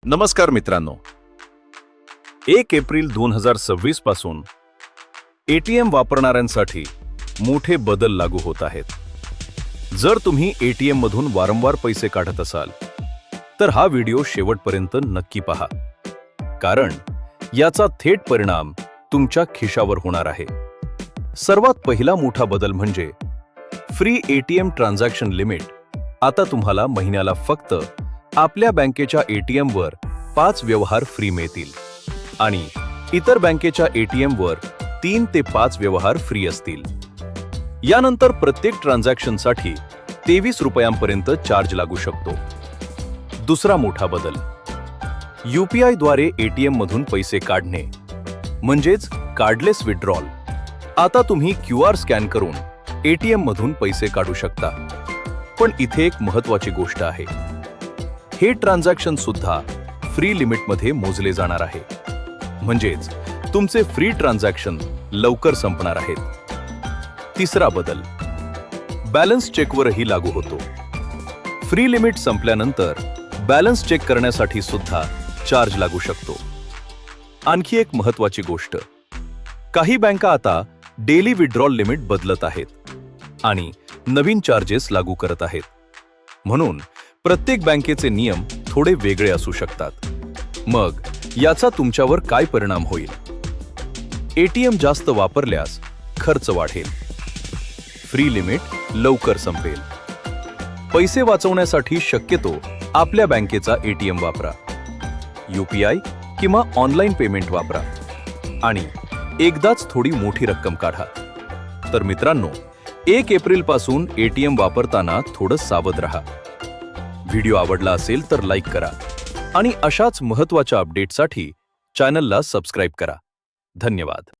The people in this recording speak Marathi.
नमस्कार मित्रांनो, 1 एप्रिल 2026 पासून एटीएम वापरणाऱ्यांसाठी मोठे बदल लागू होत आहेत. जर तुम्ही एटीएम मधून वारंवार पैसे काढत असाल तर हा व्हिडिओ शेवटपर्यंत नक्की पहा, कारण याचा थेट परिणाम तुमच्या खिशावर होणार आहे. सर्वात पहिला मोठा बदल म्हणजे फ्री एटीएम ट्रान्झॅक्शन लिमिट. आता तुम्हाला महिन्याला फक्त आपल्या बँकेच्या एटीएमवर 5 व्यवहार फ्री मिळतील आणि इतर बँकेच्या एटीएमवर 3 ते 5 व्यवहार फ्री असतील. यानंतर प्रत्येक ट्रान्झॅक्शनसाठी 23 रुपयांपर्यंत चार्ज लागू शकतो. दुसरा मोठा बदल, UPI द्वारे एटीएम मधून पैसे काढणे म्हणजेच कार्डलेस विड्रॉल. आता तुम्ही QR स्कॅन करून एटीएम मधून पैसे काढू शकता. पण इथे एक महत्त्वाची गोष्ट आहे, हे ट्रान्झॅक्शन सुद्धा फ्री लिमिटमध्ये मोजले जाणार आहे. म्हणजेच तुमचे फ्री ट्रान्झॅक्शन लवकर संपणार आहेत. तिसरा बदल, बॅलन्स चेकवरही लागू होतो. फ्री लिमिट संपल्यानंतर बॅलन्स चेक करण्यासाठी सुद्धा चार्ज लागू शकतो. आणखी एक महत्त्वाची गोष्ट, काही बँका आता डेली विड्रॉल लिमिट बदलत आहेत आणि नवीन चार्जेस लागू करत आहेत. म्हणून प्रत्येक बँकेचे नियम थोडे वेगळे असू शकतात. मग याचा तुमच्यावर काय परिणाम होईल? एटीएम जास्त वापरल्यास खर्च वाढेल, फ्री लिमिट लवकर संपेल. पैसे वाचवण्यासाठी शक्यतो आपल्या बँकेचा एटीएम वापरा, UPI किंवा ऑनलाईन पेमेंट वापरा आणि एकदाच थोडी मोठी रक्कम काढा. तर मित्रांनो, 1 एप्रिल पासून एटीएम वापरताना थोडं सावध राहा. व्हिडिओ आवडला असेल तर लाईक करा आणि अशाच महत्त्वाच्या अपडेटसाठी चॅनलला सबस्क्राईब करा. धन्यवाद.